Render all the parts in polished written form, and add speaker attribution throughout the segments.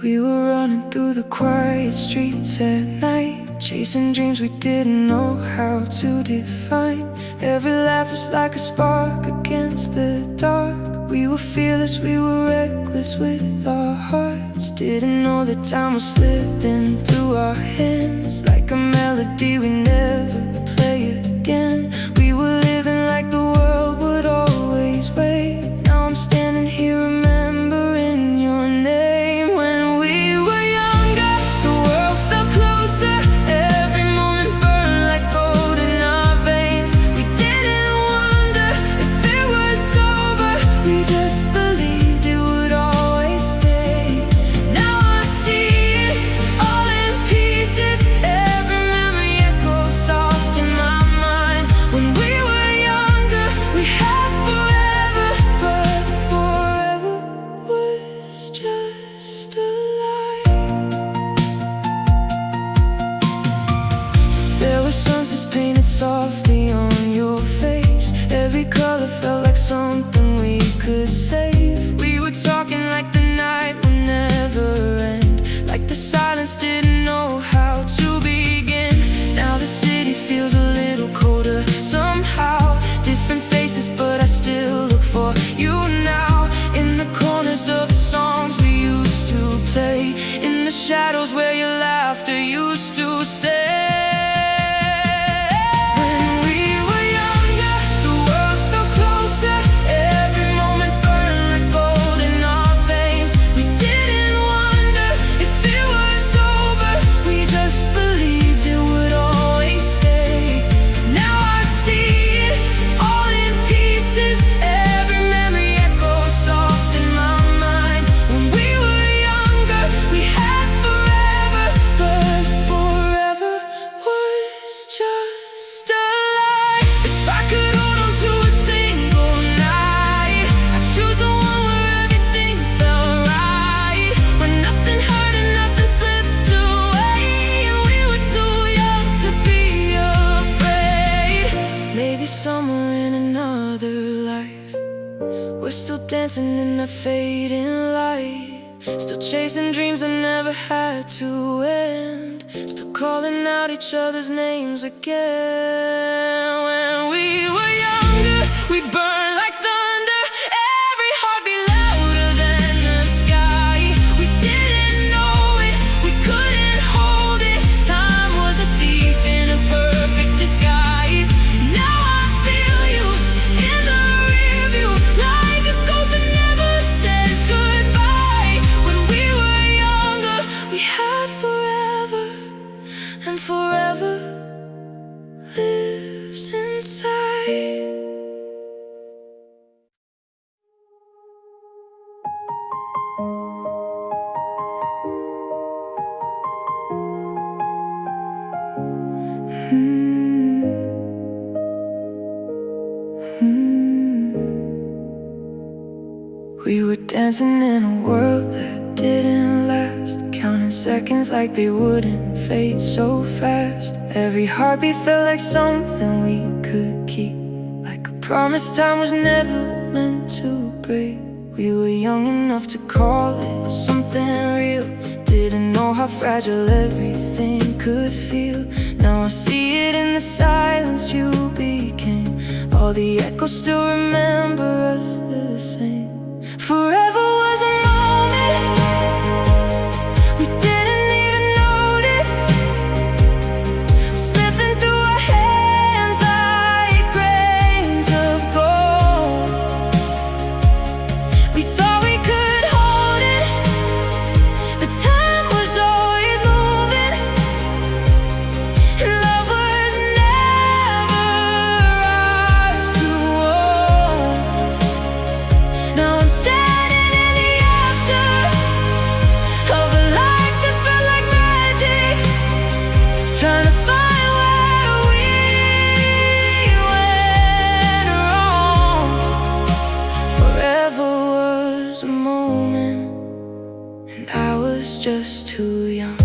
Speaker 1: We were running through the quiet streets at night, chasing dreams we didn't know how to define. Every laugh was like a spark against the dark. We were fearless, we were reckless with our hearts. Didn't know that time was slipping through our hands, like a melody we never play again. We were living like the world would always wait. Now I'm standing here remembering your name. When we were younger, the world felt closer. Every moment burned like gold in our veins. We didn't wonder if it was over, we just believed it would always stay. Now I see it all in pieces. Every memory echoes soft in my mind. When we were younger, we had forever, but forever was just a lie. There were sunsets painted softly on your face. Every color felt like something we could save. We were talking like the night would never end, like the silence didn't know how to begin. Now the city feels a little colder somehow. Different faces, but I still look for you now. In the corners of the songs we used to play, in the shadows where your laughter used to stay. When we were younger, the world felt closer. Every moment burned like gold in our veins. We didn't wonder if it was over, we just believed it would always stay. Now I see it all in pieces. Every memory echoes soft in my mind. When we were younger, we had forever, but forever was just a lie. If I could hold on to a single night, I'd choose the one where everything felt right, where nothing hurt and nothing slipped away, and we were too young to be afraid. Maybe somewhere in another life, we're still dancing in the fading light, still chasing dreams that never had to end, still calling out each other's names again. When we were younger, we burned like thunder. Every heartbeat louder than the sky. We didn't know it, we couldn't hold it. Time was a thief in a perfect disguise. Now I feel you in the rearview, like a ghost that never says goodbye. When we were younger, we had forever, and forever lives inside. We were dancing in a world that didn't last, counting seconds like they wouldn't fade so fast. Every heartbeat felt like something we could keep, like a promise time was never meant to break. We were young enough to call it something real, didn't know how fragile everything could feel. Now I see it in the silence you became. All the echoes still remember us the same. Forever was a moment we didn't even notice, slipping through our hands like grains of gold. We thought we could hold it, but time was always moving, and love was never ours to hold. Now I'm standing in the after of a life that felt like magic, trying to find where we went wrong. Forever was a moment, and I was just too young.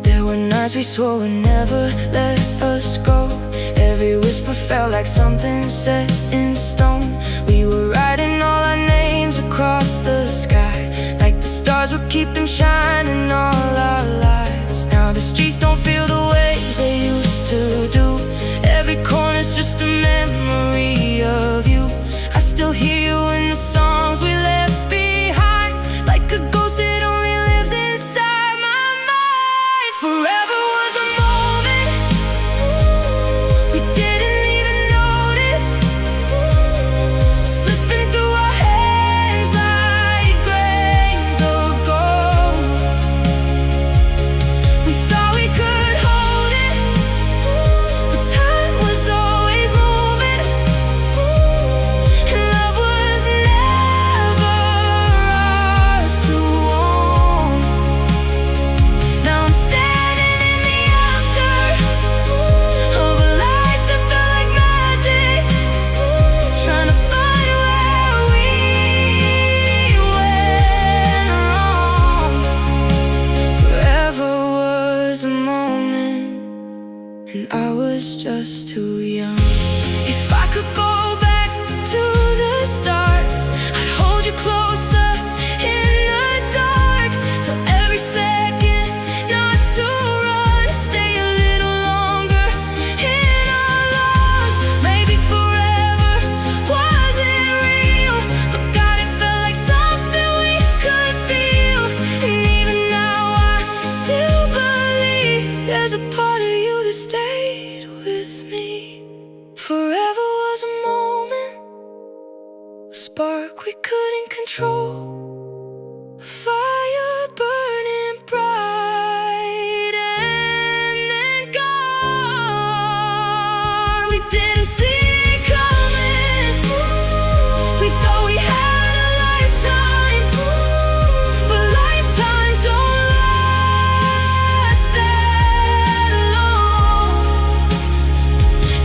Speaker 1: There were nights we swore would never let us go. Every whisper felt like something set in stone. We were writing all our names across the sky, like the shine in all our lives. Now the streets don't feel the way they used to do. Every corner's just a memory of you. I still hear you in the songs we left behind, like a ghost that only lives inside my mind. Forever was a moment we didn't even notice, slipping through our hands like grains of gold. We thought we could hold it, but time was always moving, and love was never ours to own. Now I'm standing in the after of a life that felt like magic, trying to find where we went wrong. Forever was a moment, and I was just too young. If I could go back to the start, I'd hold you closer in the dark, so every second not to run, stay a little longer in our lungs. Maybe forever wasn't real, but God, it felt like something we could feel. And even now I still believe there's a part of you that stayed with me. Forever was a moment, a spark we couldn't control, a fire burning bright and then gone. We didn't see it coming, we thought we had a lifetime, but lifetimes don't last that long.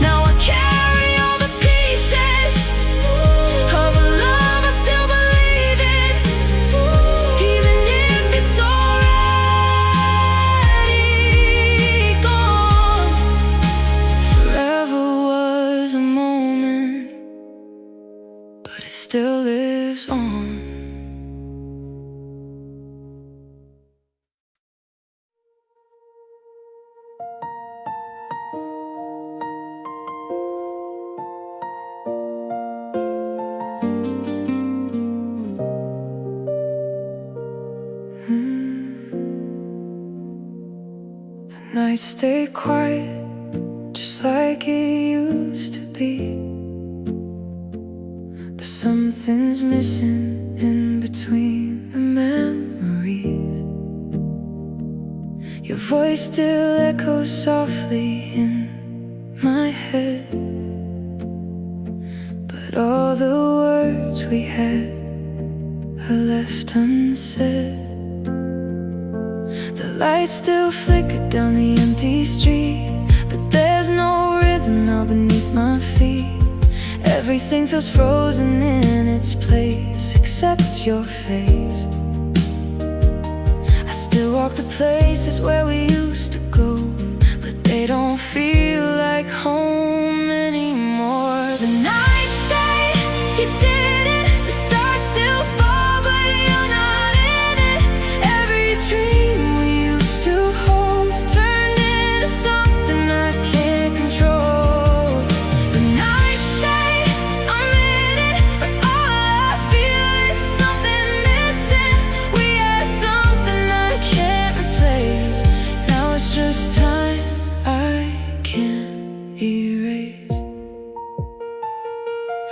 Speaker 1: Now I carry all the pieces of a love I still believe in, even if it's already gone. Forever was a moment, but it still lives on. The nights stay quiet, just like it used to be, but something's missing in between the memories. Your voice still echoes softly in my head, but all the words we had are left unsaid. The lights still flicker down the empty street, but there's no rhythm now beneath my feet. Everything feels frozen in its place except your face. I still walk the places where we used to go, but they don't feel like home anymore. The nights stay, you didn't. The stars still fall, but you're not in it. Every dream we used to hold turned into something I can't control. The nights stay, I'm in it, but all I feel is something missing. We had something I can't replace. Now it's just time I can't erase.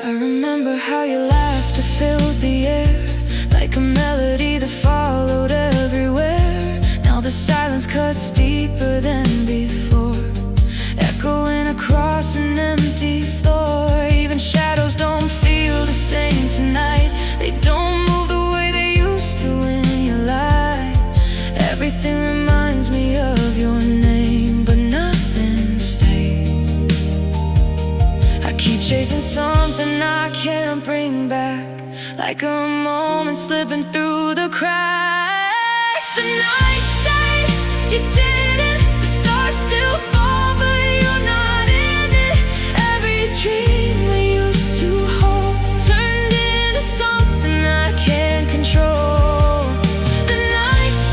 Speaker 1: I remember how your laughter filled the air, like a melody that followed everywhere. Now the silence cuts deeper than before, echoing across an empty floor. Even shadows don't feel the same tonight. They don't move the way they used to in your light. Everything reminds me of your name, but nothing stays. I keep chasing something I can't bring back, like a moment slipping through the cracks. The nights stay, you didn't. The stars still fall, but you're not in it. Every dream we used to hold turned into something I can't control. The nights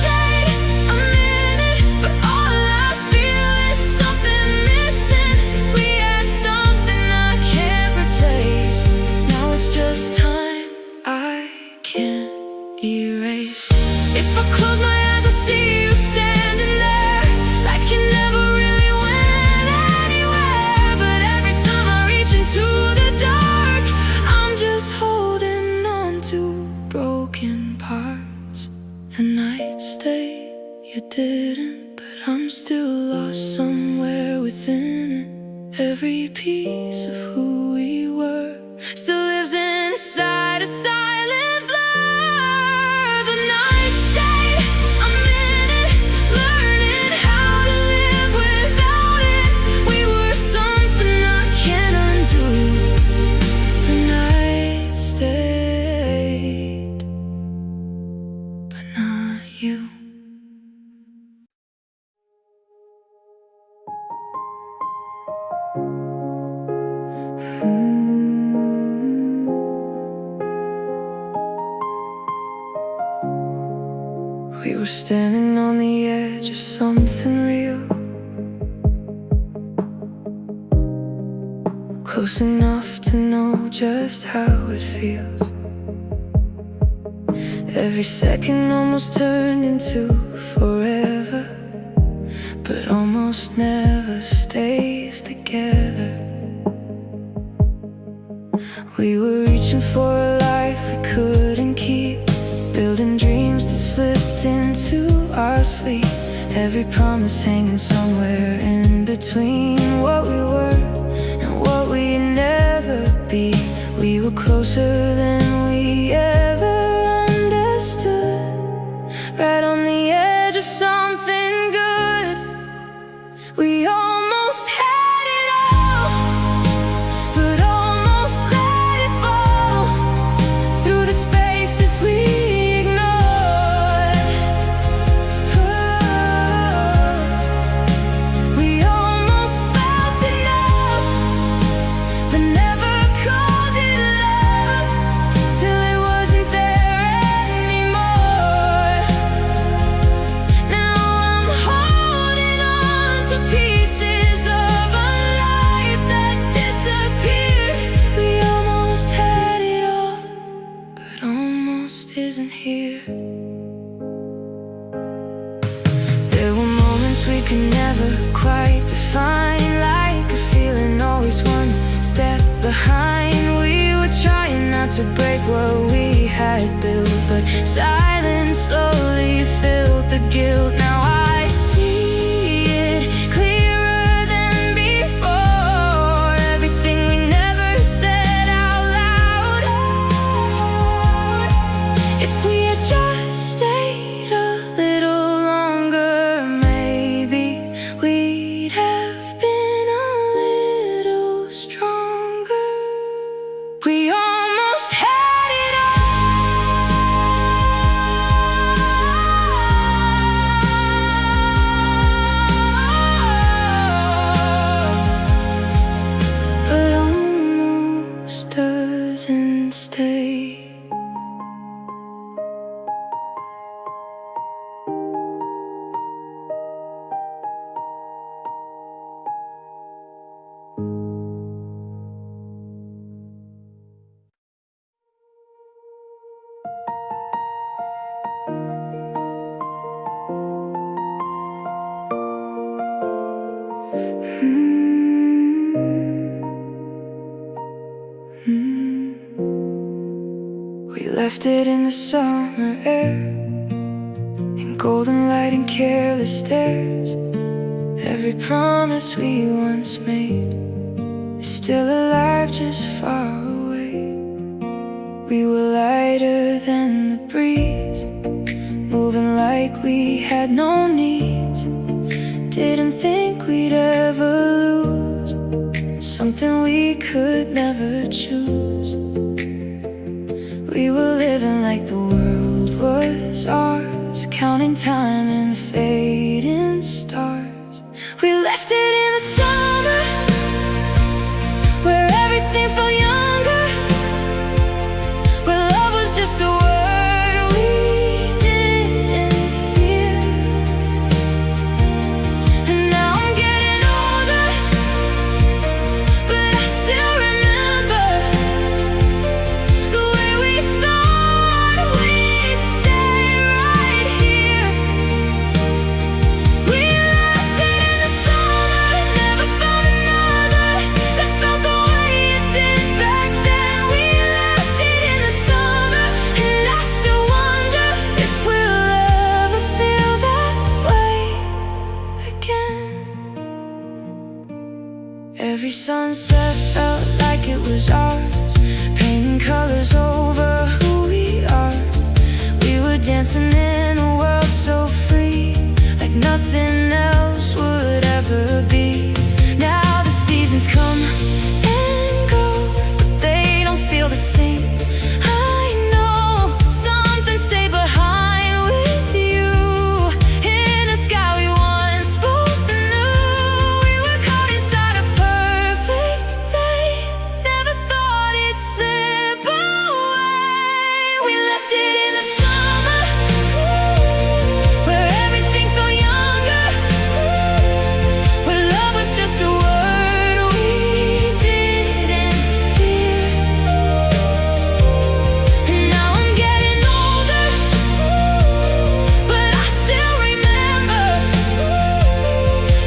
Speaker 1: erased. If I close my eyes, I see you standing there, like you never really went anywhere. But every time I reach into the dark, I'm just holding on to broken parts. The night stayed, you didn't, but I'm still lost somewhere within it. Every piece of who we were still lives inside a silent blur. The night stayed, I'm in it, learning how to live without it. We were something I can't undo. The night stayed, but not you. We were standing on the edge of something real, close enough to know just how it feels. Every second almost turned into forever, but almost never stays together. We were reaching for a life we couldn't keep, building dreams that slipped into our sleep. Every promise hanging somewhere in between what we were and what we'd never be. We were closer than we ever understood, right on the edge of something good. We almost had it all, but almost let it fall through the spaces we ignored. We almost felt enough, but never called it love, till it wasn't there anymore. Now I'm holding on to pieces of a life that disappeared. We almost had it all, but almost isn't here. There were moments we could never quite define, like a feeling always one step behind. We were trying not to break what we had built, but silence slowly filled the guilt. Now I see it clearer than before, everything we never said out loud. If we had just stayed a little longer, maybe we'd have been a little stronger. We almost had it all, but almost doesn't stay. We left it in the summer air, in golden light and careless stares. Every promise we once made is still alive, just far away. We were lighter than the breeze, moving like we had no needs. Didn't think we'd ever lose something we could never choose. We were living like the world was ours, counting time and fading stars. We left it in the summer, where everything felt younger, where love was just a word we didn't fear. And now I'm getting older, but I still remember the way we thought we'd sunset felt like it was ours, painting colors over who we are. We were dancing in a world so free, like nothing else would ever be. Now the seasons come and go, but they don't feel the same. I know something stayed behind with you, in a sky we once both knew. We were caught inside a perfect day, never thought it'd slip away. We left it in the summer, where everything felt younger, where love was just a word we didn't fear. And now I'm getting older, but I still remember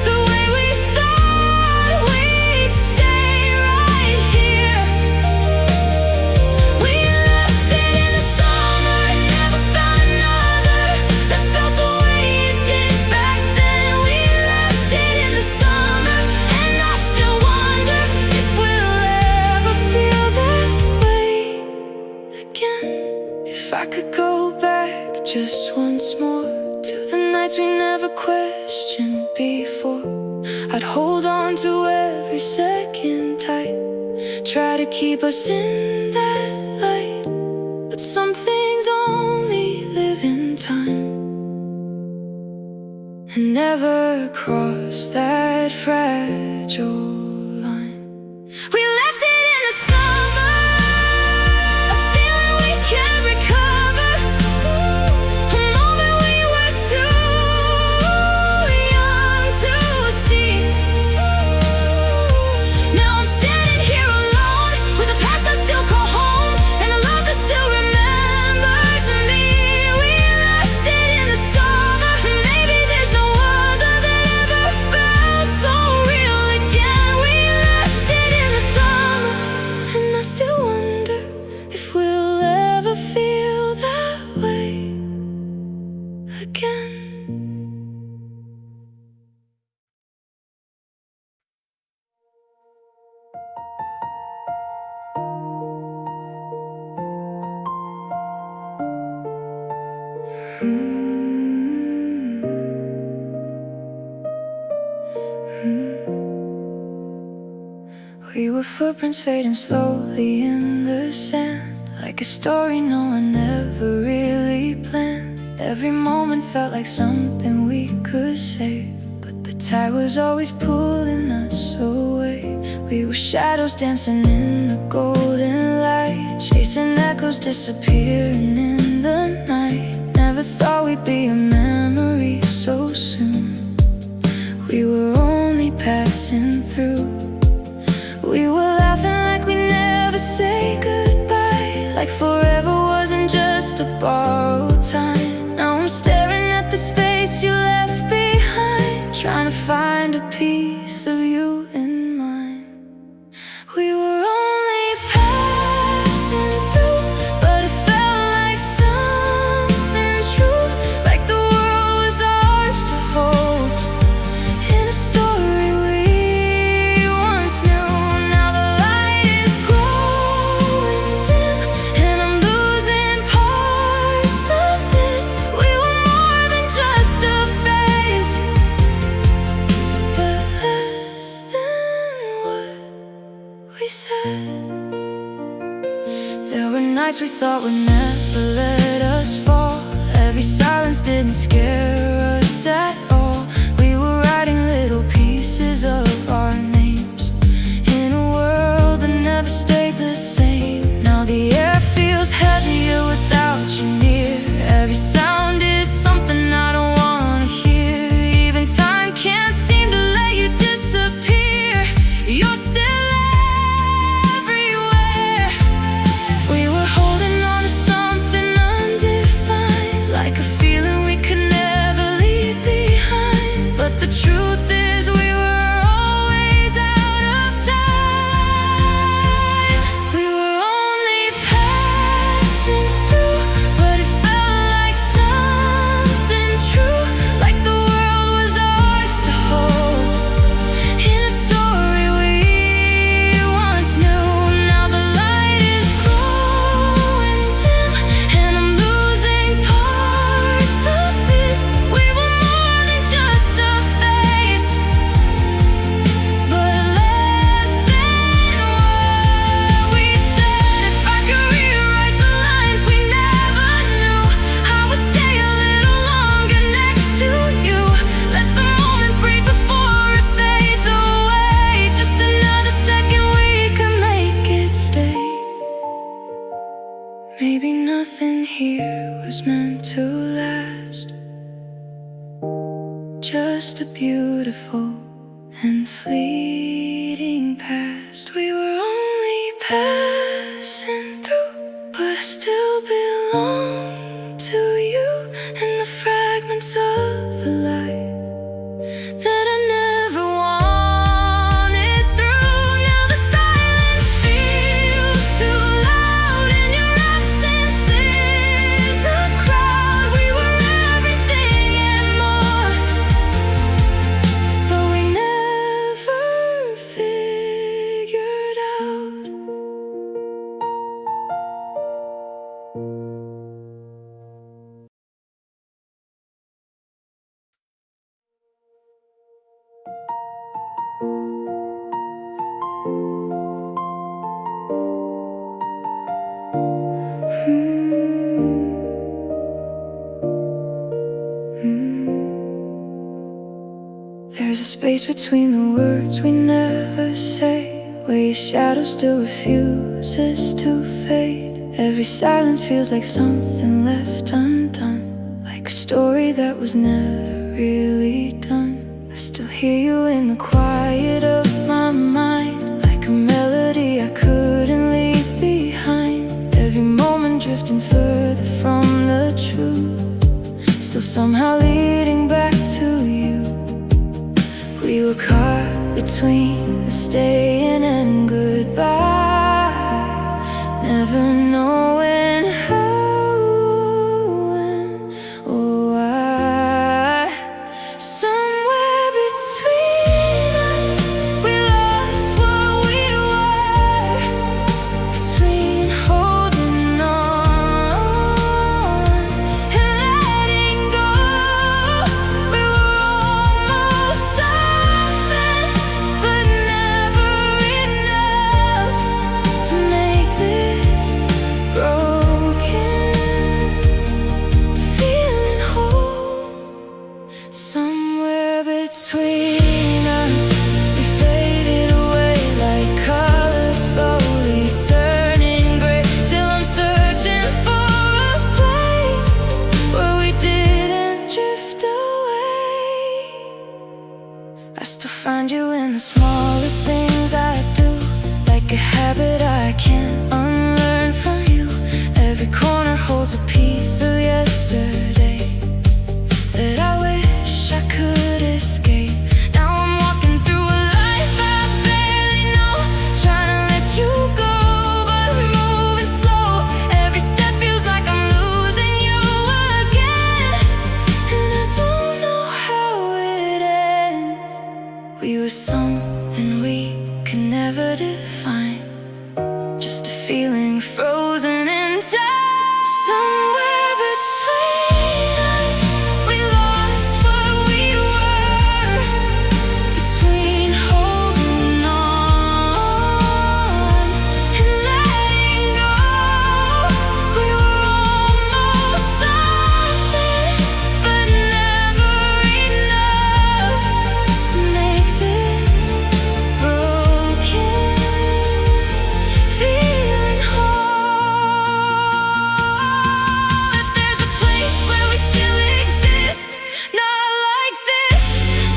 Speaker 1: the way we thought we'd stay right here. We left it in the summer and never found another that felt the way it did back then. We left it in the summer, and I still wonder if we'll ever feel that way again. If I could go back just once more to the nights we never questioned before, I'd hold on to every second tight, try to keep us in that light. But some things only live in time, and never cross that fragile line. We left it in the summer, a feeling we can't recover, a moment we were too young to see. Now I'm standing here alone, with a past I still call home, and a love that still remembers me. We left it in the summer, and maybe there's no other that ever felt so real again. We left it in the summer, and I still wonder if we'll ever feel that way again. We were footprints fading slowly in the sand, like a story no one ever really planned. Every moment felt like something we could save, but the tide was always pulling us away. We were shadows dancing in the golden light, chasing echoes disappearing in the night. Never thought we'd be a memory so soon. We were only passing through. We were laughing like we never say goodbye, like forever wasn't just a borrowed time. Now I'm staring at the space you left behind, trying to find a piece of you in mine. We were only passing through, but it felt like something true, like the world was ours to hold, in a story we once knew. Now the light is growing dim, and I'm losing parts of it. We were more than just a phase, but less than what we said. There were nights we thought would never let us fall. Every silence didn't scare us at all. We were writing little pieces of our names in a world that never stayed the same. Now the air feels heavier without you near. Every sound is something I don't wanna hear. Even time can't seem to let you disappear. You're still everywhere. We were holding on to something nothing here was meant to last, just a beautiful and fleeting past. We were only passing through, but I still belong to you, and the fragments of a life that I never wanted through. Now the silence feels too loud, and your absence is a crowd. We were everything and more, but we never figured out. There's a space between the words we never say, where your shadow still refuses to fade. Every silence feels like something left undone, like a story that was never really done. I still hear you in the quiet of my mind, like a melody I couldn't leave behind. Every moment drifting further from the truth, still somehow leading back to you. We were caught between the staying and goodbye, never knowing how, when, or why. Somewhere between us, we lost what we were, between holding on and letting go. We were almost something, but never enough to make this broken feeling whole. Somewhere between us, we faded away like colors slowly turning gray. Still I'm searching for a place where we didn't drift away. I still find you in the smallest things I do, like a habit I can't unlearn from you. Every corner holds a piece of yesterday that I wish I could escape. Now I'm walking through a life I barely know, trying to let you go, but I'm moving slow. Every step feels like I'm losing you again, and I don't know how it ends. We were something we could never define, just a feeling frozen in time. Somewhere between us, we lost what we were, between holding on and letting go. We were almost something, but never enough to make this broken feeling whole. If there's a place where we still exist, not like this,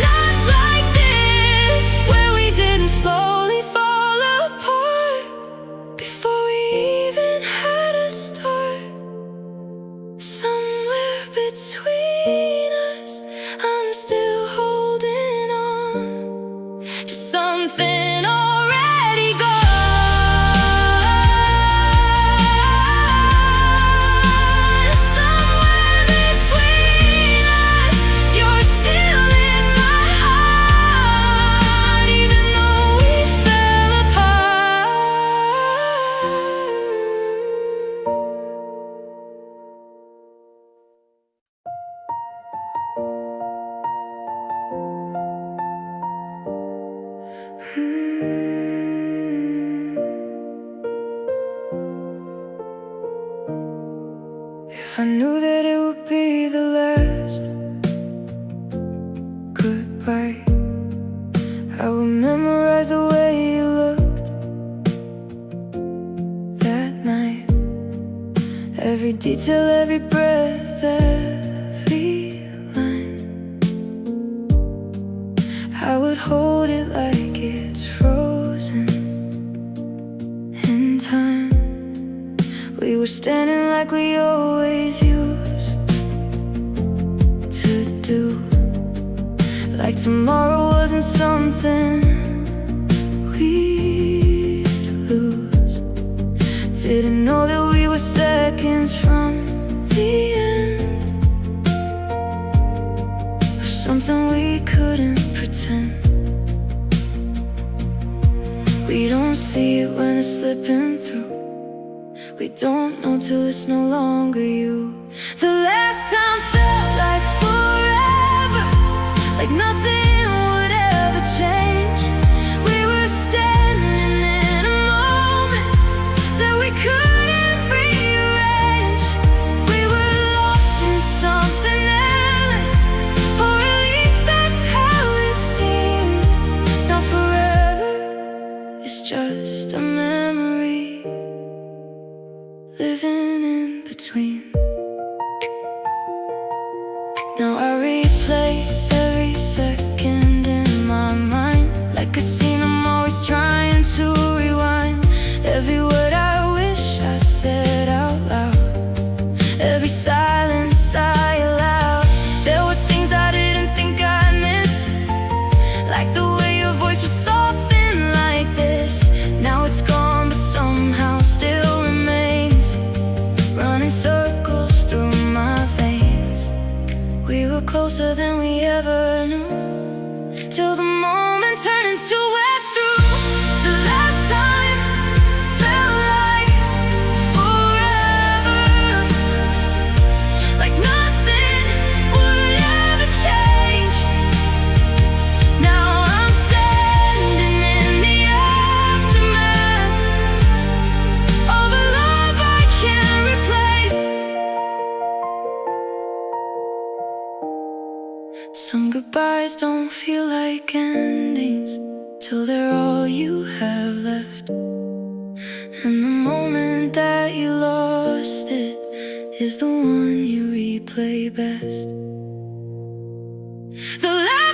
Speaker 1: not like this, where we didn't slowly fall apart before we even had a start. Somewhere between us, I'm still holding on to something already gone. Somewhere between us, you're still in my heart, even though we fell If I knew that it would be the last goodbye, I would memorize the way you looked that night. Every detail every breath, every line. I would hold it like it's frozen in time. We were standing like we always used to do, like tomorrow wasn't something we'd lose. Didn't know that we were seconds from the end of something we couldn't pretend. We don't see it when it's slipping through. We don't know till it's no longer you. The last time felt like forever, like nothing would ever change. We were standing in a moment that we couldn't rearrange. We were lost in something endless, or at least that's how it seemed. Now forever is just a memory, living in between. Now I replay every second in my mind, like a scene I'm always trying to rewind. Every word I wish I said out loud, every silence I allowed. There were things I didn't think I'd miss, like the way your voice would soften like this. Now it's gone, but somehow still remains, running circles through my veins. We were closer than we ever knew, till the moment turned into we're through. The last time felt like forever, like nothing would ever change. Now I'm standing in the aftermath of a love I can't replace. Some goodbyes don't feel like endings till they're all you have left, and the moment that you lost it is the one you replay best. The last